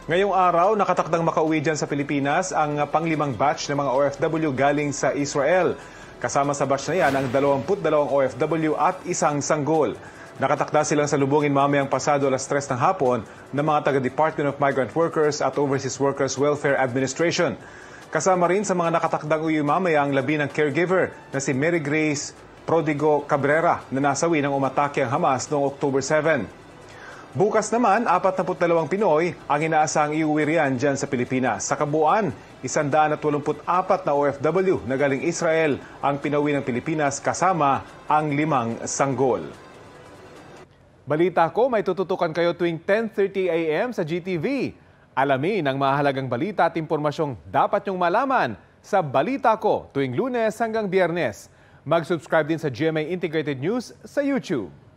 Ngayong araw, nakatakdang makauwi dyan sa Pilipinas ang panglimang batch ng mga OFW galing sa Israel. Kasama sa batch na yan ang 22 OFW at isang sanggol. Nakatakda silang salubungin mamayang pasado alas 3 ng hapon ng mga taga-Department of Migrant Workers at Overseas Workers Welfare Administration. Kasama rin sa mga nakatakdang uwi mamaya ang labi ng caregiver na si Mary Grace Prodigo Cabrera na nasawi ng umatake ang Hamas noong October 7. Bukas naman, 42 Pinoy ang inaasahang iuwi riyan dyan sa Pilipinas. Sa kabuuan, 184 na OFW na galing Israel ang pinauwi ng Pilipinas kasama ang 5 sanggol. Balita ko, may tututukan kayo tuwing 10:30 a.m. sa GTV. Alamin ang mahalagang balita at impormasyong dapat nyong malaman sa Balita Ko tuwing Lunes hanggang Biyernes. Mag-subscribe din sa GMA Integrated News sa YouTube.